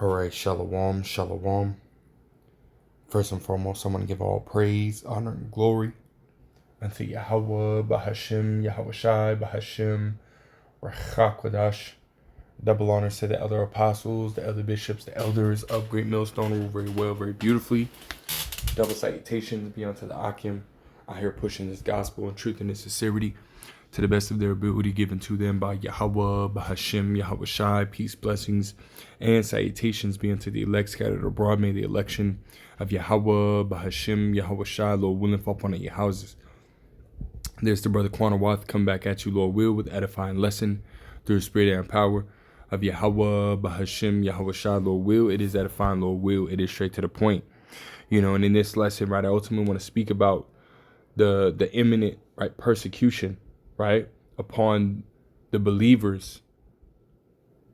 All right, shalom, shalom. First and foremost, I want to give all praise, honor, and glory unto Yahweh, Bahashim, Yahweh Shai, Bahashim, Rachakwadash. Double honors to the elder apostles, the elder bishops, the elders of Great Millstone, rule very well, very beautifully. Double salutations be unto the Akim, out here pushing this gospel and truth and its sincerity to the best of their ability, given to them by Yahweh, Bahashim, Yahweh Shai. Peace, blessings, and salutations be unto the elect scattered abroad. May the election of Yahweh, Bahashim, Yahweh Shai, Lord willing, fall upon your houses. There's the brother Quanawath come back at you, Lord will, with edifying lesson through the spirit and power of Yahweh, Bahashim, Yahweh Shai, Lord will. It is edifying, Lord will. It is straight to the point. And in this lesson, right, I ultimately want to speak about the imminent, right, persecution, right, upon the believers,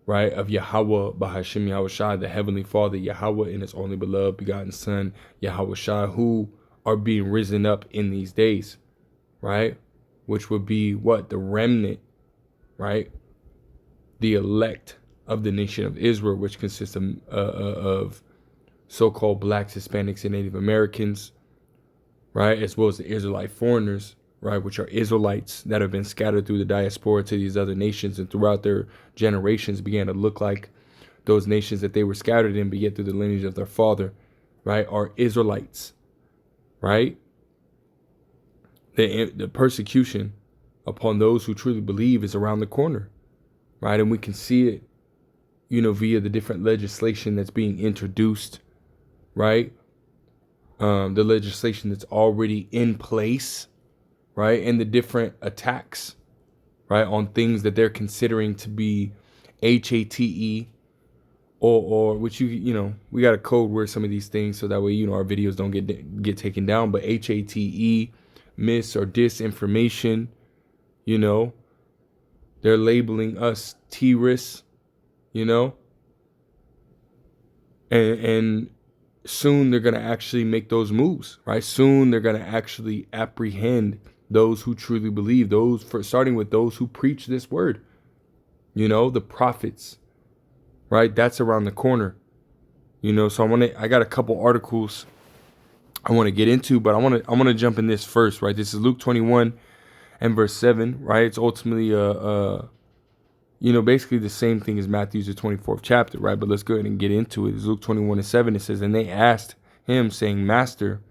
right, of Yahweh, Bahashim, Yahweh Shai, the Heavenly Father, Yahweh and His only beloved begotten Son, Yahweh Shai, who are being risen up in these days, right, which would be what? The remnant, right, the elect of the nation of Israel, which consists of so-called blacks, Hispanics, and Native Americans, right, as well as the Israelite foreigners, right, which are Israelites that have been scattered through the diaspora to these other nations, and throughout their generations began to look like those nations that they were scattered in, but yet through the lineage of their father, right, are Israelites, right? The persecution upon those who truly believe is around the corner, right? And we can see it, via the different legislation that's being introduced, right? The legislation that's already in place, right? And the different attacks, right, on things that they're considering to be HATE or which we got a code word some of these things so that way, our videos don't get taken down, but HATE, mis or disinformation, they're labeling us terrorists, and soon they're going to actually make those moves, right? Soon they're going to actually apprehend those who truly believe, starting with those who preach this word, the prophets, right? That's around the corner, so I got a couple articles I want to get into, but I want to jump in this first, right? This is Luke 21 and verse 7, right? It's ultimately basically the same thing as Matthew's the 24th chapter, right? But let's go ahead and get into it. It's Luke 21 and 7. It says, "And they asked him, saying, Master,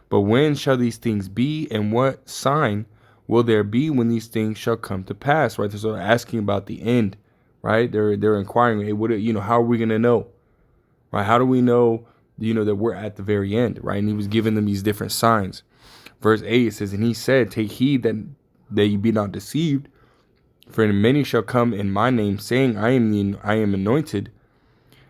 but when shall these things be, and what sign will there be when these things shall come to pass?" Right? So they're asking about the end, right? They're inquiring, hey, how are we gonna know, right? How do we know, that we're at the very end, right? And he was giving them these different signs. Verse 8 it says, "And he said, Take heed that ye be not deceived. For many shall come in my name, saying, I am anointed,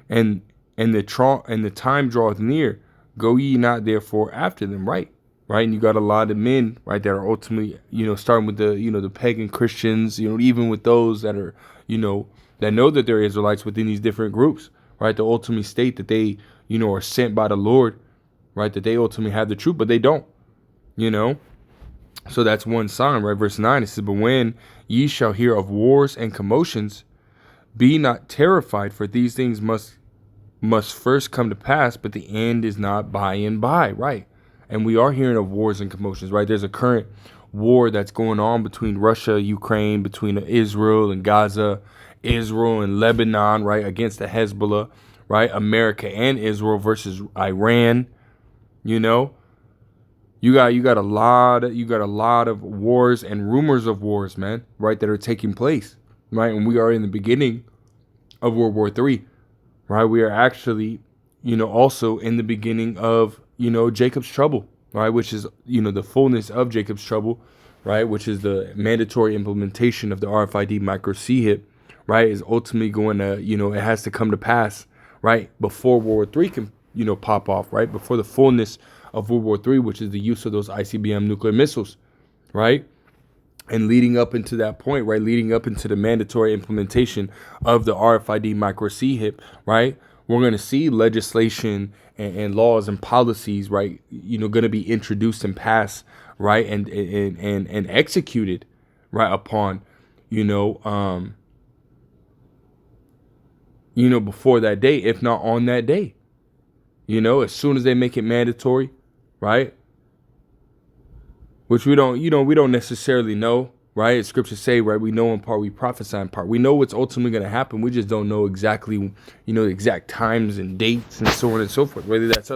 and the time draweth near. Go ye not therefore after them." Right. And you got a lot of men, right, that are ultimately, starting with the pagan Christians, even with those that are, that know that they're Israelites within these different groups, right, to ultimately state that they, are sent by the Lord, right, that they ultimately have the truth, but they don't, So that's one sign, right? Verse 9, it says, "But when ye shall hear of wars and commotions, be not terrified, for these things must first come to pass, but the end is not by and by," right? And we are hearing of wars and commotions, right? There's a current war that's going on between Russia, Ukraine, between Israel and Gaza, Israel and Lebanon, right, against the Hezbollah, right? America and Israel versus Iran, You got a lot of wars and rumors of wars, man, right, that are taking place, right? And we are in the beginning of World War III, right? We are actually, also in the beginning of, Jacob's trouble, right? Which is, the fullness of Jacob's trouble, right? Which is the mandatory implementation of the RFID micro C-HIP, right? Is ultimately going to, it has to come to pass, right? Before World War III can, pop off, right? Before the fullness of World War III, which is the use of those ICBM nuclear missiles, right? And leading up into that point, right? Leading up into the mandatory implementation of the RFID micro C-HIP, right? We're going to see legislation and laws and policies, right? Going to be introduced and passed, right? And executed, right? Upon, before that day, if not on that day. As soon as they make it mandatory, right? Which we don't necessarily know, right? Scriptures say, right, we know in part, we prophesy in part. We know what's ultimately going to happen. We just don't know exactly, the exact times and dates and so on and so forth. Whether that's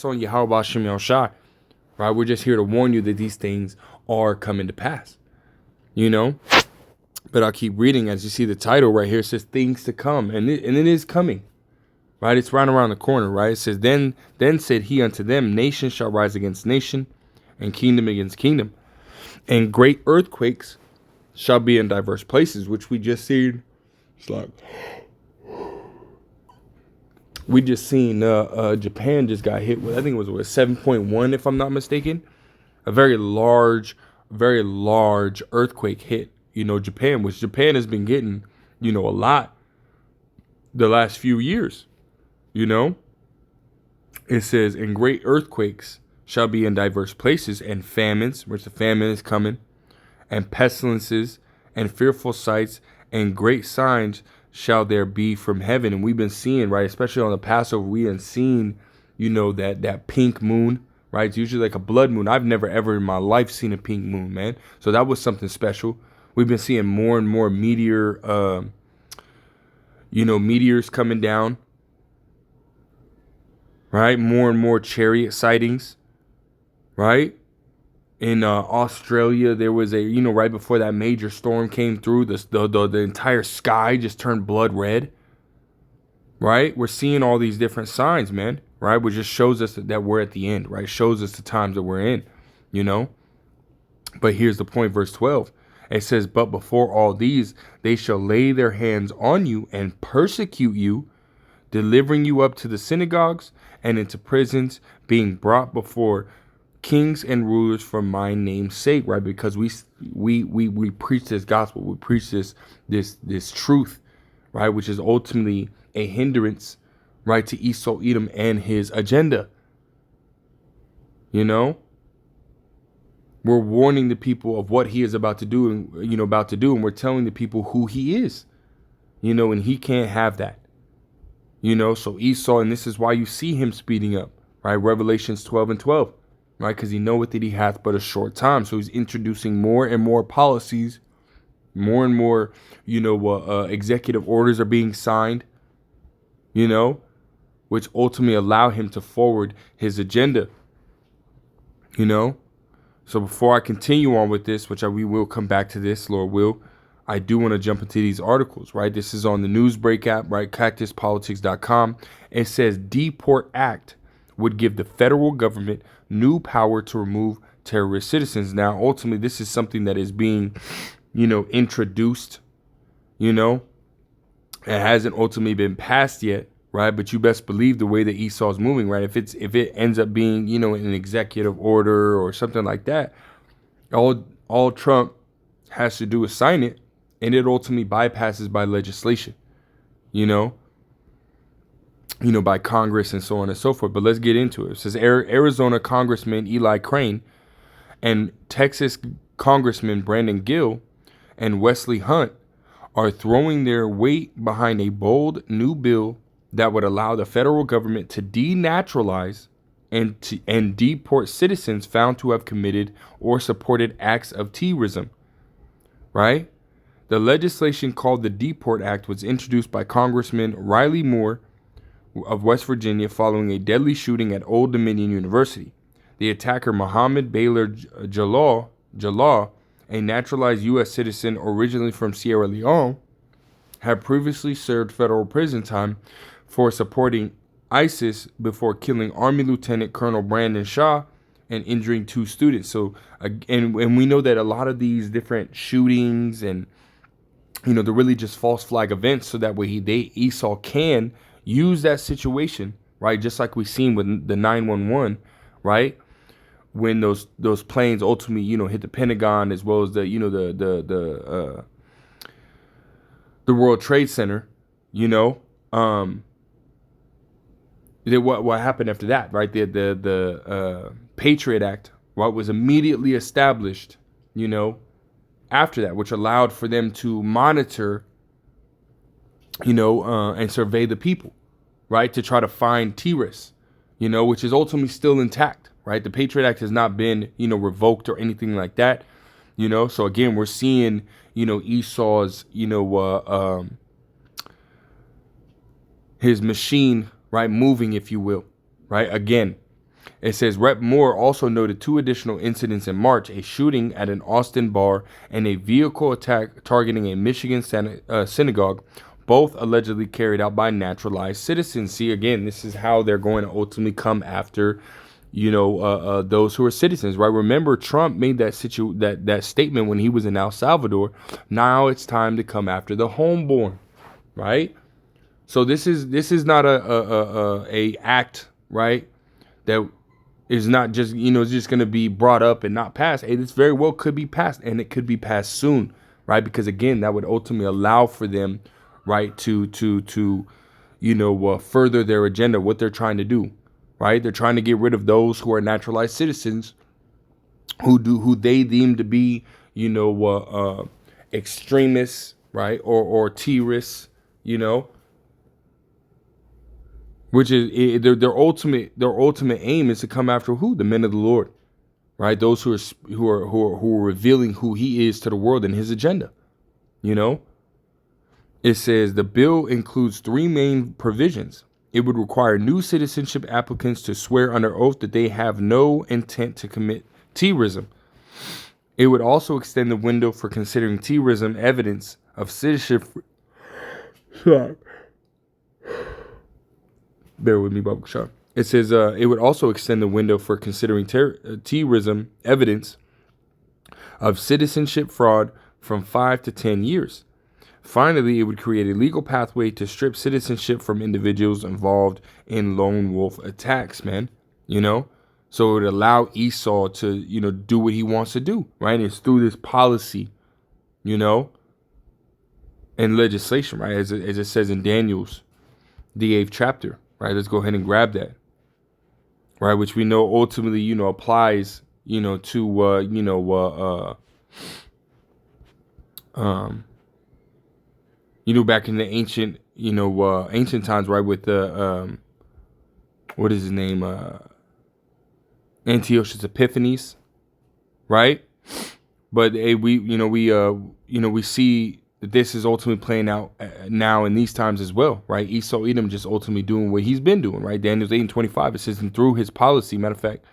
on Yahweh Shem Shai, right? We're just here to warn you that these things are coming to pass, But I'll keep reading as you see the title right here. It says things to come, and it is coming, right? It's right around the corner, right? It says, then said he unto them, nation shall rise against nation, and kingdom against kingdom, and great earthquakes shall be in diverse places, which we just seen. It's like we just seen Japan just got hit with, I think it was 7.1 if I'm not mistaken. A very large earthquake hit, Japan, which Japan has been getting, a lot the last few years, It says, and great earthquakes shall be in diverse places, and famines, which the famine is coming, and pestilences, and fearful sights, and great signs shall there be from heaven. And we've been seeing, right, especially on the Passover, we have seen, that pink moon, right? It's usually like a blood moon. I've never ever in my life seen a pink moon, man. So that was something special. We've been seeing more and more meteors coming down, right? More and more chariot sightings. Right? In Australia, there was right before that major storm came through, the entire sky just turned blood red. Right? We're seeing all these different signs, man. Right? Which just shows us that we're at the end, right? Shows us the times that we're in, But here's the point, verse 12. It says, but before all these, they shall lay their hands on you and persecute you, delivering you up to the synagogues and into prisons, being brought before kings and rulers for my name's sake, right? Because we preach this gospel, we preach this truth, right? Which is ultimately a hindrance, right, to Esau, Edom, and his agenda. We're warning the people of what he is about to do, and and we're telling the people who he is, and he can't have that, So Esau, and this is why you see him speeding up, right? Revelations 12:12. Right, because he knoweth that he hath but a short time. So he's introducing more and more policies, more and more, executive orders are being signed, which ultimately allow him to forward his agenda, So before I continue on with this, which we will come back to this, Lord will, I do want to jump into these articles, right? This is on the Newsbreak app, right? CactusPolitics.com. It says Deport Act would give the federal government new power to remove terrorist citizens. Now, ultimately, this is something that is being, introduced, It hasn't ultimately been passed yet, right? But you best believe the way that Esau is moving, right? If it ends up being, an executive order or something like that, all Trump has to do is sign it, and it ultimately bypasses by legislation, by Congress and so on and so forth. But let's get into it. It says Arizona Congressman Eli Crane and Texas Congressman Brandon Gill and Wesley Hunt are throwing their weight behind a bold new bill that would allow the federal government to denaturalize and deport citizens found to have committed or supported acts of terrorism. Right? The legislation called the Deport Act was introduced by Congressman Riley Moore of West Virginia following a deadly shooting at Old Dominion University. The attacker, Mohammed Baylor Jalal, a naturalized U.S. citizen originally from Sierra Leone, had previously served federal prison time for supporting ISIS before killing Army Lieutenant Colonel Brandon Shaw and injuring 2 students. So, and we know that a lot of these different shootings and, they're really just false flag events, so that way Esau can use that situation, right? Just like we've seen with the 911, right? When those planes ultimately, hit the Pentagon, as well as the World Trade Center, what happened after that, right? The Patriot Act, what was immediately established, after that, which allowed for them to monitor, and survey the people, right, to try to find Tiras, which is ultimately still intact, right? The Patriot Act has not been, revoked or anything like that, So again, we're seeing, Esau's, his machine, right, moving, if you will, right? Again, it says Rep. Moore also noted 2 additional incidents in March: a shooting at an Austin bar and a vehicle attack targeting a Michigan synagogue, both allegedly carried out by naturalized citizens. See, again, this is how they're going to ultimately come after, those who are citizens, right? Remember, Trump made that statement when he was in El Salvador. Now it's time to come after the homeborn, right? So this is not a act, right, that is not just, just going to be brought up and not passed. Hey, this very well could be passed, and it could be passed soon, right? Because again, that would ultimately allow for them, right, to further their agenda, what they're trying to do, right? They're trying to get rid of those who are naturalized citizens, who they deem to be, extremists, right, or terrorists, which is their ultimate aim is to come after who? The men of the Lord, right? Those who are revealing who he is to the world and his agenda. It says the bill includes 3 main provisions. It would require new citizenship applicants to swear under oath that they have no intent to commit terrorism. It would also extend the window for considering terrorism evidence of citizenship. Bear with me, Baba Kashar. It says it would also extend the window for considering terrorism evidence of citizenship fraud from 5 to 10 years. Finally, it would create a legal pathway to strip citizenship from individuals involved in lone wolf attacks, man. So it would allow Esau to, do what he wants to do, right? It's through this policy, and legislation, right? As it says in Daniel's, the 8th chapter. Right, let's go ahead and grab that. Right, which we know ultimately, applies, to, back in the ancient, ancient times, right, with the, what is his name, Antiochus Epiphanes, right? But we see that this is ultimately playing out now in these times as well, right? Esau Edom just ultimately doing what he's been doing, right? Daniel's 8:25, it says, and through his policy, matter of fact,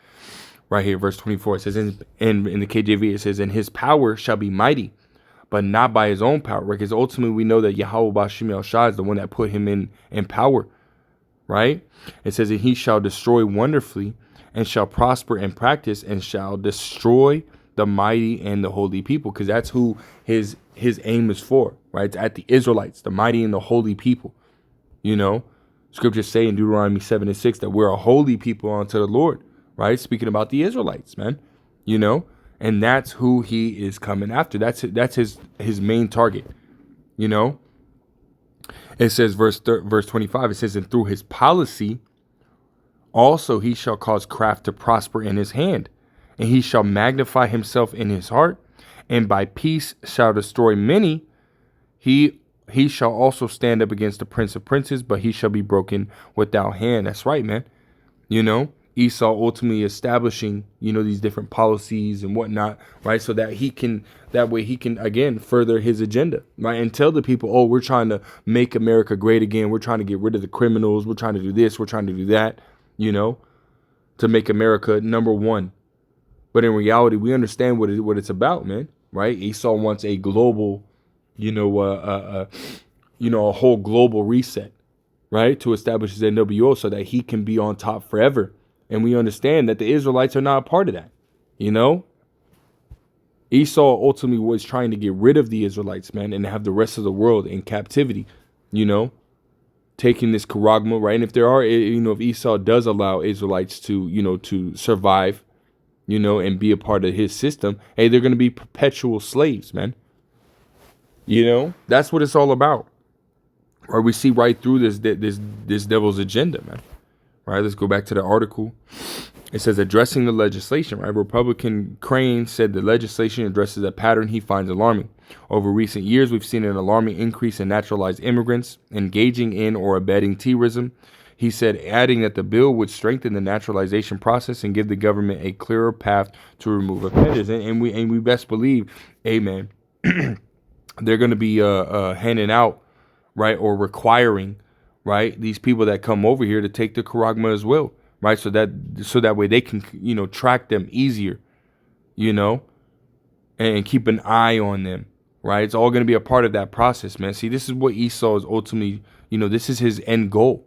right here, verse 24, it says, in the KJV, it says, and his power shall be mighty, but not by his own power, right? Because ultimately we know that Yahweh Bashim El Shai is the one that put him in power, right? It says, and he shall destroy wonderfully, and shall prosper in practice, and shall destroy the mighty and the holy people, because that's who his aim is for, right? It's at the Israelites, the mighty and the holy people. Scriptures say in Deuteronomy 7:6 that we're a holy people unto the Lord, right? Speaking about the Israelites, man, and that's who he is coming after. That's his main target, It says verse 25. It says, and through his policy, also he shall cause craft to prosper in his hand, and he shall magnify himself in his heart, and by peace shall destroy many. He shall also stand up against the prince of princes, but he shall be broken without hand. That's right, man. Esau ultimately establishing, these different policies and whatnot, right? So that way he can, again, further his agenda, right? And tell the people, oh, we're trying to make America great again. We're trying to get rid of the criminals. We're trying to do this. We're trying to do that, to make America number one. But in reality, we understand what it's about, man, right? Esau wants a global, a whole global reset, right? To establish his NWO so that he can be on top forever. And we understand that the Israelites are not a part of that, Esau ultimately was trying to get rid of the Israelites, man, and have the rest of the world in captivity, taking this charagma, right? And if there are, if Esau does allow Israelites to, to survive, and be a part of his system, hey, they're going to be perpetual slaves, man. That's what it's all about. Or we see right through this devil's agenda, man. Right, let's go back to the article. It says addressing the legislation, right? Republican Crane said the legislation addresses a pattern he finds alarming. Over recent years, we've seen an alarming increase in naturalized immigrants engaging in or abetting terrorism. He said, adding that the bill would strengthen the naturalization process and give the government a clearer path to remove offenders. And we best believe, amen, they're going to be handing out, right, or requiring, right, these people that come over here to take the charagma as well, right, so that way they can track them easier, you know, and keep an eye on them, right? It's all going to be a part of that process, man. See, this is what Esau is ultimately, this is his end goal,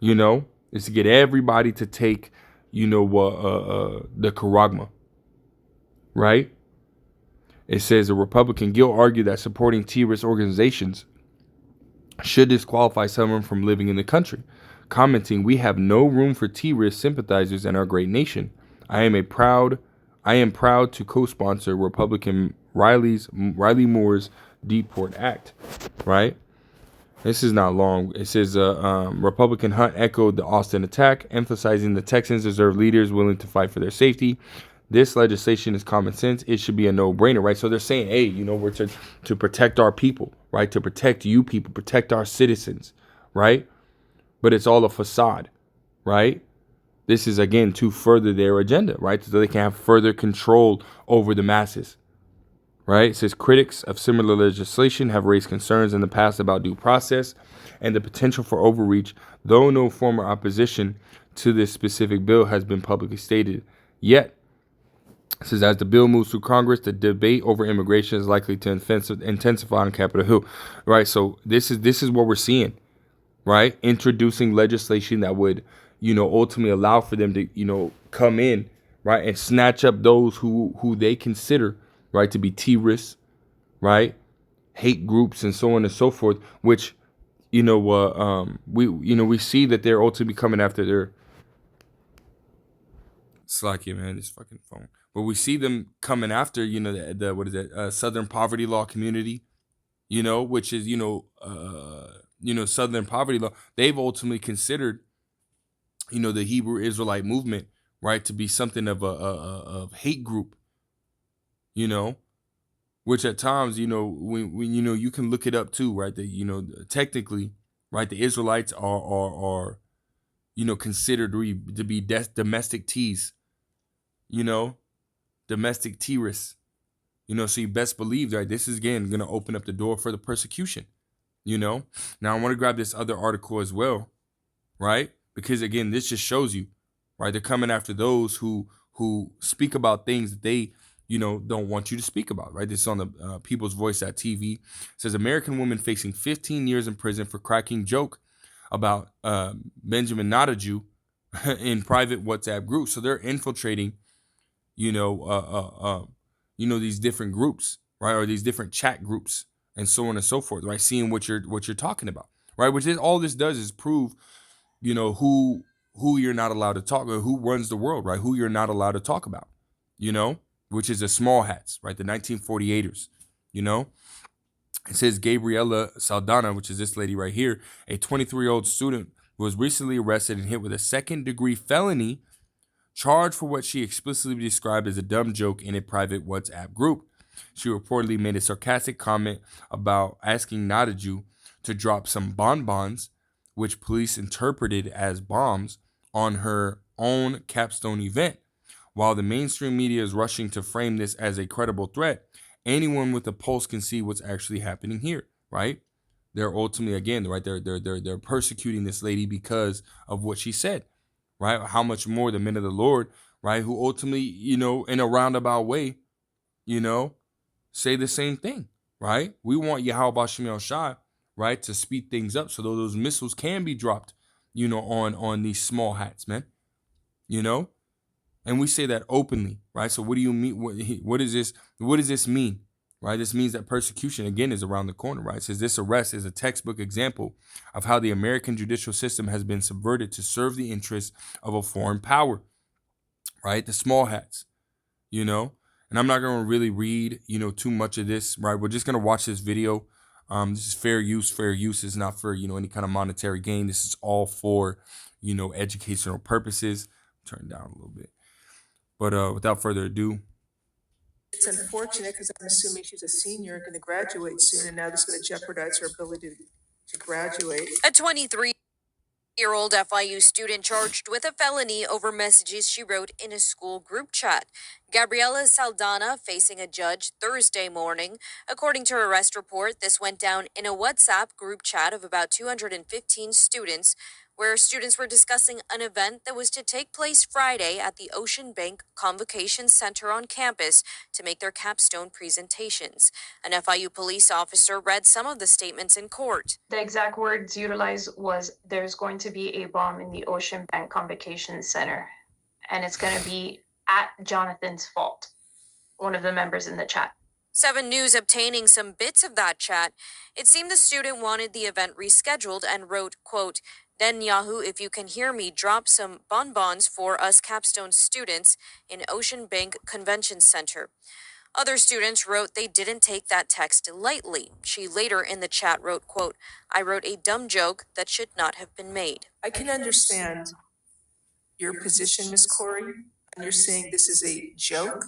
is to get everybody to take, the charagma, right? It says a Republican Gill argued that supporting terrorist organizations should disqualify someone from living in the country, commenting, "We have no room for terrorist sympathizers in our great nation. I am proud to co-sponsor Republican Riley Moore's Deport Act." Right? This is not long. It says Republican Hunt echoed the Austin attack, emphasizing the Texans deserve leaders willing to fight for their safety. This legislation is common sense. It should be a no-brainer, right? So they're saying, hey, we're to protect our people, right? To protect you people, protect our citizens, right? But it's all a facade, right? This is, again, to further their agenda, right? So they can have further control over the masses, right? It says critics of similar legislation have raised concerns in the past about due process and the potential for overreach, though no former opposition to this specific bill has been publicly stated yet. It says, as the bill moves through Congress, the debate over immigration is likely to intensify on Capitol Hill, right? So this is what we're seeing, right? Introducing legislation that would, ultimately allow for them to, come in, right, and snatch up those who they consider, right, to be terrorists, right, hate groups, and so on and so forth. Which, we see that they're ultimately coming after their. Slack you, man, this fucking phone. But we see them coming after, the what is it, Southern poverty law community, which is, Southern poverty law. They've ultimately considered, the Hebrew Israelite movement, right, to be something of a hate group, which at times, when you can look it up too, right? That, technically, right, the Israelites are considered to be domestic teas, domestic terrorists, so you best believe, right, this is, again, going to open up the door for the persecution, Now, I want to grab this other article as well, right? Because, again, this just shows you, right, they're coming after those who speak about things that they, don't want you to speak about, right? This is on the People's Voice.tv. It says, American woman facing 15 years in prison for cracking joke about Benjamin Netanyahu in private WhatsApp groups. So they're infiltrating, these different groups, right, or these different chat groups, and so on and so forth, right? Seeing what you're talking about, right? Which is all this does is prove, who you're not allowed to talk, or who runs the world, right? Who you're not allowed to talk about, which is the small hats, right? The 1948ers, It says Gabriela Saldana, which is this lady right here, a 23-year-old student who was recently arrested and hit with a second-degree felony, charged for what she explicitly described as a dumb joke in a private WhatsApp group. She reportedly made a sarcastic comment about asking Netanyahu to drop some bonbons, which police interpreted as bombs, on her own capstone event. While the mainstream media is rushing to frame this as a credible threat, anyone with a pulse can see what's actually happening here, right? They're ultimately, again, right, they're persecuting this lady because of what she said, right? How much more the men of the Lord, right, who ultimately, in a roundabout way, say the same thing, right? We want Yahweh Shemel Shai, right, to speed things up so those missiles can be dropped, on these small hats, man, and we say that openly, right? So what do you mean? What is this? What does this mean, right? This means that persecution, again, is around the corner, right? It says this arrest is a textbook example of how the American judicial system has been subverted to serve the interests of a foreign power, right? The small hats, and I'm not going to really read, too much of this, right? We're just going to watch this video. This is fair use. Fair use is not for, any kind of monetary gain. This is all for, educational purposes. turn down a little bit. But without further ado, It's unfortunate because I'm assuming she's a senior, going to graduate soon, and now this is going to jeopardize her ability to graduate. A 23-year-old FIU student charged with a felony over messages she wrote in a school group chat. Gabriela Saldana facing a judge Thursday morning. According to her arrest report, this went down in a WhatsApp group chat of about 215 students, where students were discussing an event that was to take place Friday at the Ocean Bank Convocation Center on campus to make their capstone presentations. An FIU police officer read some of the statements in court. The exact words utilized was, "There's going to be a bomb in the Ocean Bank Convocation Center, and it's going to be at Jonathan's fault," one of the members in the chat. 7 News obtaining some bits of that chat. It seemed the student wanted the event rescheduled and wrote, quote, "Netanyahu, if you can hear me, drop some bonbons for us capstone students in Ocean Bank Convention Center." Other students wrote they didn't take that text lightly. She later in the chat wrote, quote, "I wrote a dumb joke that should not have been made." I can understand your position, Ms. Corey, and you're saying this is a joke,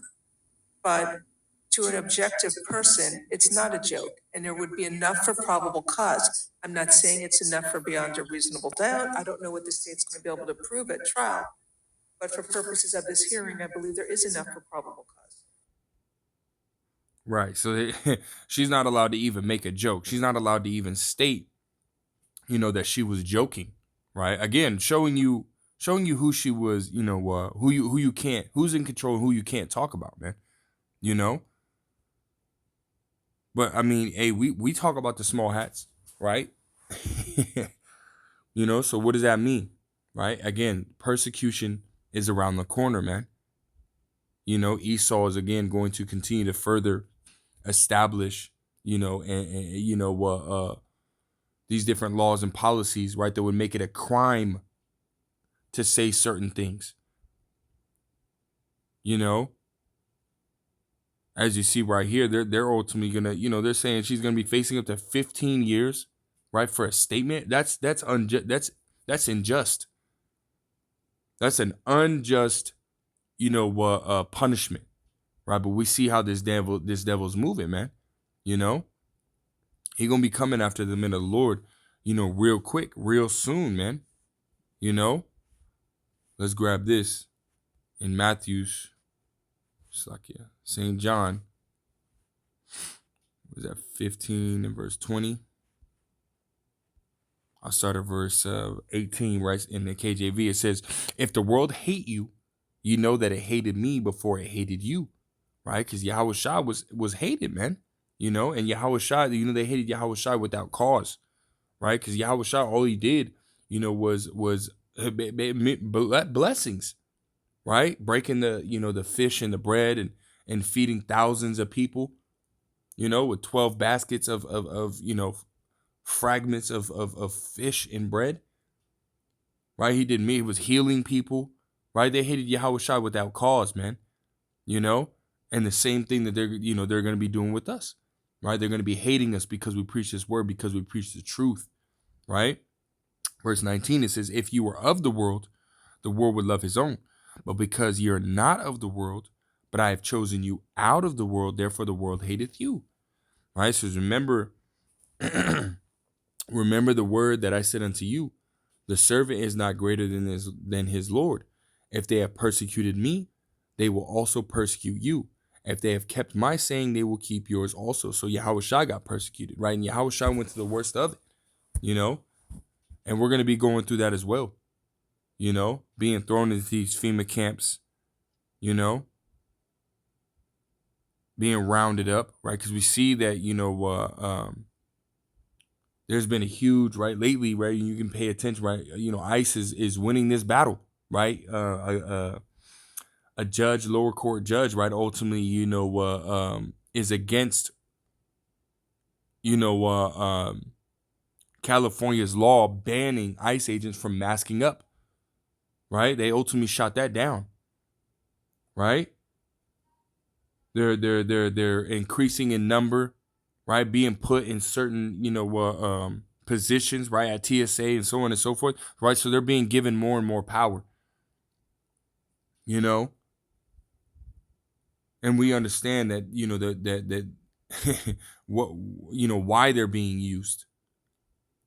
but to an objective person, it's not a joke, and there would be enough for probable cause. I'm not saying it's enough for beyond a reasonable doubt. I don't know what the state's going to be able to prove at trial, but for purposes of this hearing, I believe there is enough for probable cause. right? So she's not allowed to even make a joke. She's not allowed to even state, that she was joking, right? Again, showing you who she was, who's in control, who you can't talk about, man. But I mean, hey, we talk about the small hats, right? So what does that mean, right? Again, persecution is around the corner, man. Esau is again going to continue to further establish, these different laws and policies, right, that would make it a crime to say certain things. As you see right here, they're ultimately gonna, they're saying she's gonna be facing up to 15 years, right, for a statement. That's unjust. That's unjust. That's an unjust, punishment, right? But we see how this devil's moving, man. He gonna be coming after the men of the Lord, real quick, real soon, man. Let's grab this in Matthew's. St. John, was that 15 and verse 20? I'll start at verse 18, right, in the KJV. It says, "If the world hate you, you know that it hated me before it hated you," right? Because Yahushua was hated, man, and Yahushua, they hated Yahushua without cause, right? Because Yahushua, all he did, was blessings, right? Breaking the fish and the bread and feeding thousands of people, with 12 baskets of fragments of fish and bread, right? He did me. He was healing people, right? They hated Yahushua without cause, man, and the same thing that they're going to be doing with us, right? They're going to be hating us because we preach this word, because we preach the truth, right? Verse 19, it says, "If you were of the world would love his own. But because you're not of the world, but I have chosen you out of the world, therefore the world hateth you." Right? So remember, remember the word that I said unto you, the servant is not greater than his Lord. If they have persecuted me, they will also persecute you. If they have kept my saying, they will keep yours also. So Yahushua got persecuted, right? And Yahushua went to the worst of it, and we're going to be going through that as well. Being thrown into these FEMA camps, being rounded up, right? Because we see that, there's been a huge, right, lately, right, you can pay attention, right, ICE is winning this battle, right? A judge, lower court judge, right, ultimately, is against, California's law banning ICE agents from masking up. Right? They ultimately shot that down. Right? They're increasing in number, right? Being put in certain, positions, right, at TSA and so on and so forth, right? So they're being given more and more power. you know, and we understand that, you know, that what, you know, why they're being used,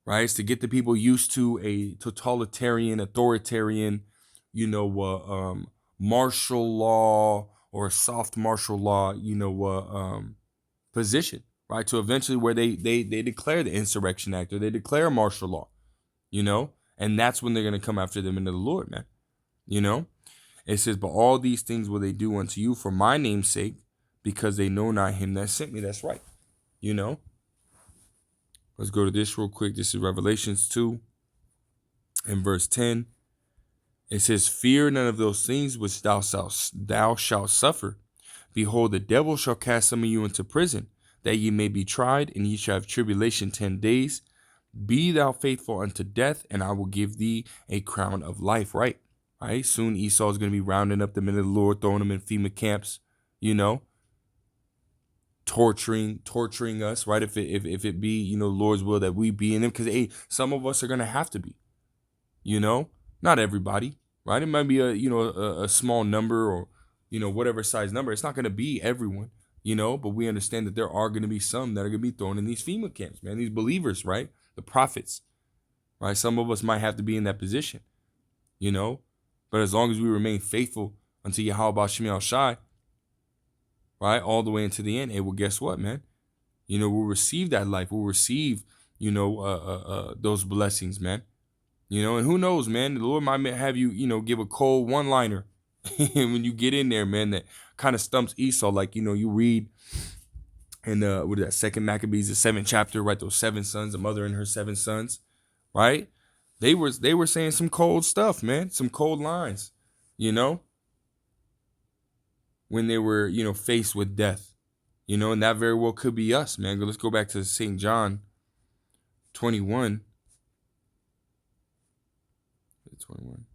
right? It's to get the people used to a totalitarian, authoritarian, you know, martial law or soft martial law, you know, position, right? To eventually where they declare the Insurrection Act or they declare martial law, you know, and that's when they're going to come after them into the Lord, man. You know, it says, but all these things will they do unto you for my name's sake, because they know not him that sent me. That's right. You know, let's go to this real quick. This is Revelations 2 and verse 10. It says, fear none of those things which thou shalt suffer. Behold, the devil shall cast some of you into prison, that ye may be tried, and ye shall have tribulation 10 days. Be thou faithful unto death, and I will give thee a crown of life. Right? Right? Soon Esau is going to be rounding up the men of the Lord, throwing them in FEMA camps, you know, torturing us, right? If it be, you know, Lord's will that we be in them, because some of us are going to have to be, you know, not everybody, right? It might be a small number, or, you know, whatever size number. It's not going to be everyone, you know, but we understand that there are going to be some that are going to be thrown in these FEMA camps, man. These believers, right? The prophets, right? Some of us might have to be in that position, you know, but as long as we remain faithful unto Yahweh Shem Yahweh Shai, right, all the way into the end, well, guess what, man? You know, we'll receive that life. We'll receive, you know, those blessings, man. You know, and who knows, man? The Lord might have you, you know, give a cold one-liner when you get in there, man, that kind of stumps Esau. Like, you know, you read in what is that, Second Maccabees, the 7th chapter, right? Those 7 sons, a mother and her 7 sons, right? They were saying some cold stuff, man, some cold lines, you know, when they were, you know, faced with death, you know, and that very well could be us, man. Let's go back to St. John 21. 21.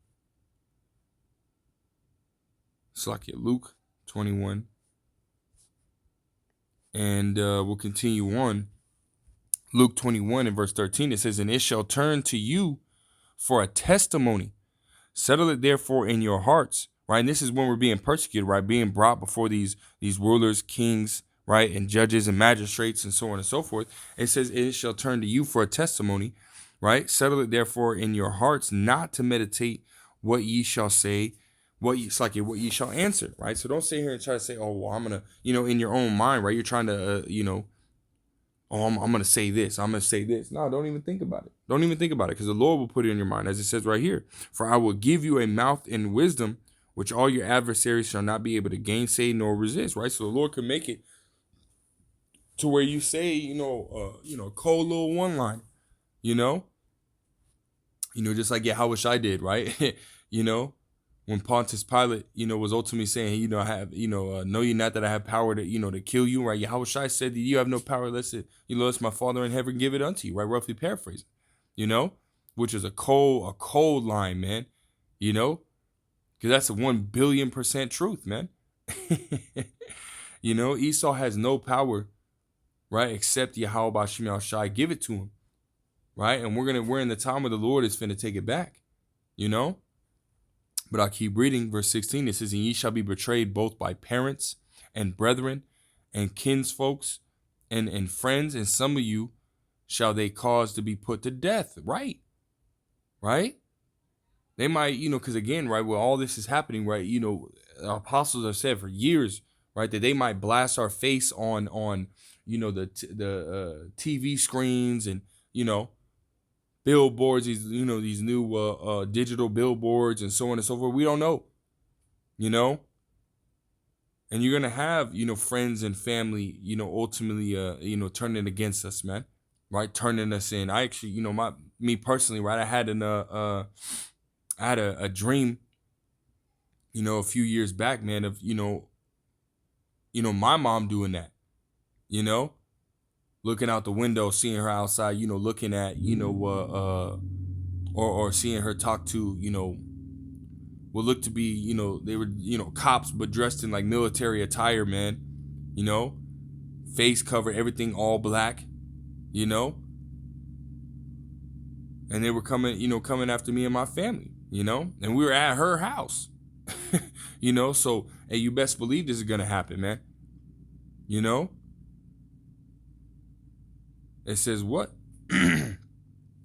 It's like Luke 21. And we'll continue on. Luke 21 and verse 13, it says, and it shall turn to you for a testimony. Settle it therefore in your hearts, right? And this is when we're being persecuted, right? Being brought before these rulers, kings, right? And judges and magistrates and so on and so forth. It says, it shall turn to you for a testimony, right? Settle it therefore in your hearts, not to meditate what ye shall say, what ye shall answer, right? So don't sit here and try to say, oh, well, I'm going to, you know, in your own mind, right? You're trying to, you know, oh, I'm going to say this. I'm going to say this. No, don't even think about it. Don't even think about it, because the Lord will put it in your mind, as it says right here. For I will give you a mouth and wisdom, which all your adversaries shall not be able to gainsay nor resist, right? So the Lord can make it to where you say, you know, cold little one line, you know, just like Yahweh Shai did, right? You know, when Pontius Pilate, you know, was ultimately saying, hey, you know, I have, you know ye not that I have power to, you know, to kill you, right? Yahweh Shai said that you have no power unless unless my Father in heaven give it unto you, right? Roughly paraphrasing, you know, which is a cold line, man, you know, because that's a 1,000,000,000% truth, man. You know, Esau has no power, right, except Yahweh Shem Yahweh Shai give it to him, right? And we're in the time where the Lord is finna take it back, you know. But I'll keep reading. Verse 16, it says, and ye shall be betrayed both by parents and brethren and kinsfolks and friends, and some of you shall they cause to be put to death. Right? Right? They might, you know, because again, right, where all this is happening, right, you know, apostles have said for years, right, that they might blast our face on you know, the TV screens and, you know, billboards, these new digital billboards and so on and so forth. We don't know, you know, and you're gonna have, you know, friends and family, you know, ultimately, you know, turning against us, man, right, turning us in. I actually, you know, me personally, right, I had a dream, you know, a few years back, man, of you know, my mom doing that, you know, looking out the window, seeing her outside, you know, looking at, you know, or seeing her talk to, you know, what looked to be, you know, they were, you know, cops, but dressed in like military attire, man, you know, face cover, everything all black, you know, and they were coming after me and my family, you know, and we were at her house. You know, so hey, you best believe this is gonna happen, man. You know, it says what? And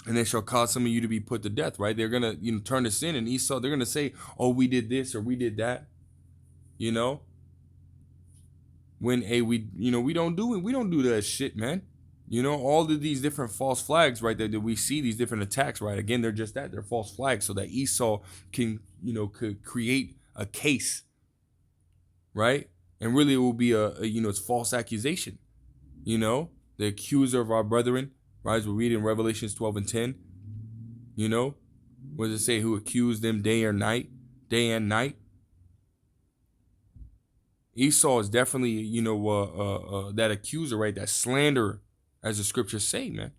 they shall cause some of you to be put to death, right? They're gonna, turn to sin, and Esau, they're gonna say, oh, we did this or we did that, you know. When we don't do that shit, man. You know, all of these different false flags, right? That we see these different attacks, right? Again, they're just that, they're false flags, so that Esau can, could create a case, right? And really, it will be it's false accusation. You know, the accuser of our brethren, right? As we read in Revelations 12 and 10. You know, what does it say? Who accused them day and night? Esau is definitely, that accuser, right? That slanderer, as the scriptures say, man.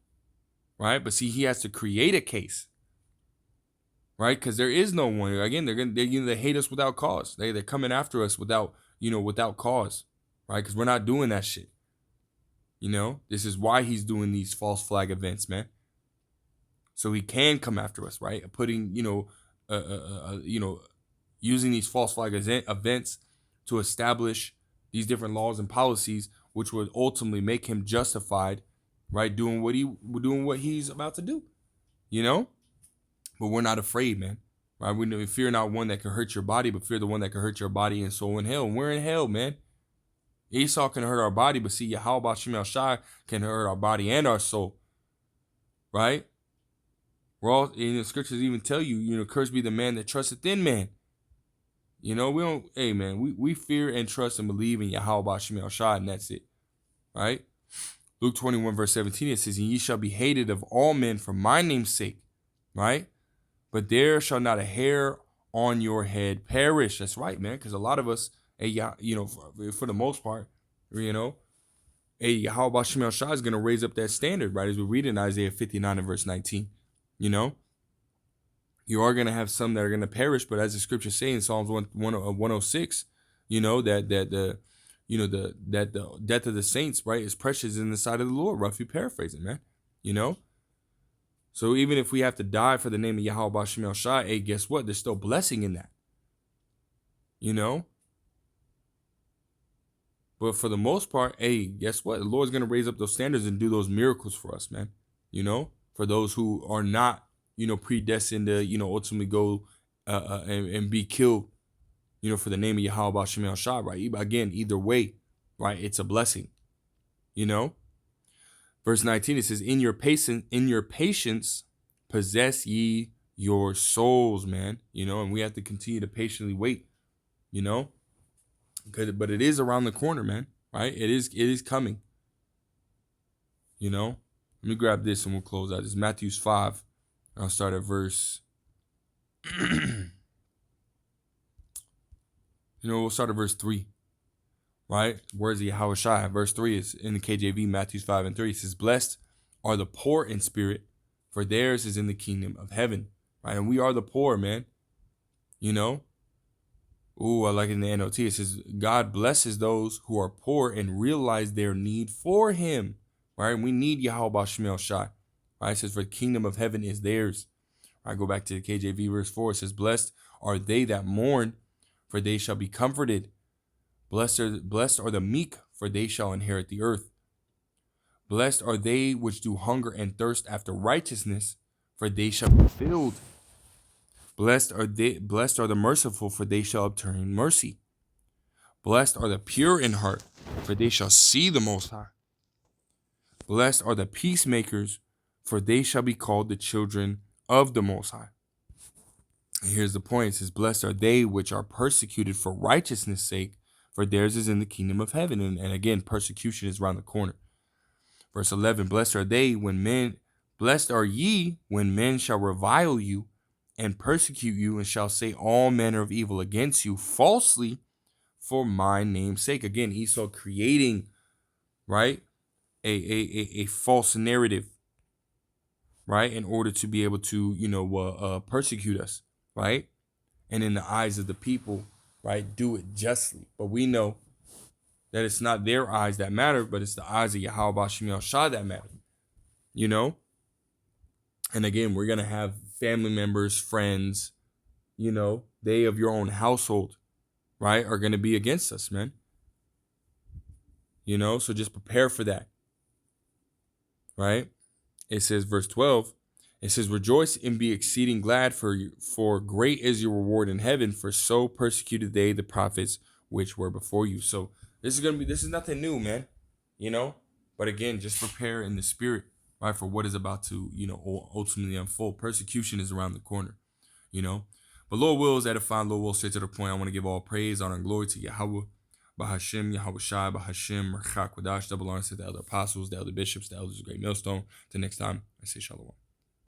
Right? But see, he has to create a case, right? Because there is no one. Again, they hate us without cause. They're coming after us without cause, right? Because we're not doing that shit. You know, this is why he's doing these false flag events, man. So he can come after us, right? Putting, using these false flag events to establish these different laws and policies, which would ultimately make him justified, right? Doing what he's about to do, you know. But we're not afraid, man. Right? We fear not one that can hurt your body, but fear the one that can hurt your body and soul in hell. And we're in hell, man. Esau can hurt our body, but see, how about Shemel Shai can hurt our body and our soul, right? We're all, in the scriptures even tell you, cursed be the man that trusteth in man. You know, we don't, hey man, we fear and trust and believe in Yahweh Shemel Shai, and that's it, right? Luke 21 verse 17, it says, and ye shall be hated of all men for my name's sake, right? But there shall not a hair on your head perish. That's right, man, because a lot of us, for the most part, Yahweh Shemel Shai is going to raise up that standard, right? As we read in Isaiah 59 and verse 19, you are going to have some that are going to perish, but as the scriptures say in Psalms 106, that the death of the saints, right, is precious in the sight of the Lord. Roughly paraphrasing, man. So even if we have to die for the name of Yahweh Shemel Shai, hey, guess what? There's still blessing in that. But for the most part, hey, guess what? The Lord's going to raise up those standards and do those miracles for us, man. For those who are not, predestined to, ultimately go and be killed, for the name of Yahweh Shemel Shai, right? Again, either way, right? It's a blessing, Verse 19, it says, in your patience, possess ye your souls, man. And we have to continue to patiently wait, but it is around the corner, man, right? It is coming, Let me grab this and we'll close out. This is Matthew 5. I'll start at verse, we'll start at verse 3. Right? Words of Yahweh Shai. Verse 3 is in the KJV, Matthew 5 and 3. It says, blessed are the poor in spirit, for theirs is in the kingdom of heaven. Right? And we are the poor, man. Ooh, I like it in the NOT. It says, God blesses those who are poor and realize their need for him. Right? And we need Yahweh Shemel Shai. Right? It says, for the kingdom of heaven is theirs. I go back to the KJV verse 4. It says, blessed are they that mourn, for they shall be comforted. Blessed are the meek, for they shall inherit the earth. Blessed are they which do hunger and thirst after righteousness, for they shall be filled. Blessed are the merciful, for they shall obtain mercy. Blessed are the pure in heart, for they shall see the Most High. Blessed are the peacemakers, for they shall be called the children of the Most High. And here's the point. It says, blessed are they which are persecuted for righteousness' sake, for theirs is in the kingdom of heaven. And again, persecution is around the corner. Verse 11, blessed are ye when men shall revile you and persecute you and shall say all manner of evil against you falsely for my name's sake. Again, Esau creating, right, a false narrative, right, in order to be able to, persecute us, right? And in the eyes of the people, right, do it justly. But we know that it's not their eyes that matter, but it's the eyes of Yahweh Shemel Shai that matter, And again, we're going to have family members, friends, they of your own household, right, are going to be against us, man. You know, so just prepare for that, right? It says, verse 12, it says, rejoice and be exceeding glad, for great is your reward in heaven, for so persecuted they the prophets which were before you. So this is nothing new, man. You know, but again, just prepare in the spirit, right, for what is about to, ultimately unfold. Persecution is around the corner, you know. But Lord wills, edifying, Lord will, straight to the point. I want to give all praise, honor, and glory to Yahweh, Bahashim, Yahweh Shai, Bahashim, Rachak, Wadash, double honor to the elder apostles, the elder bishops, the elders of Great Millstone. Till next time, I say Shalom.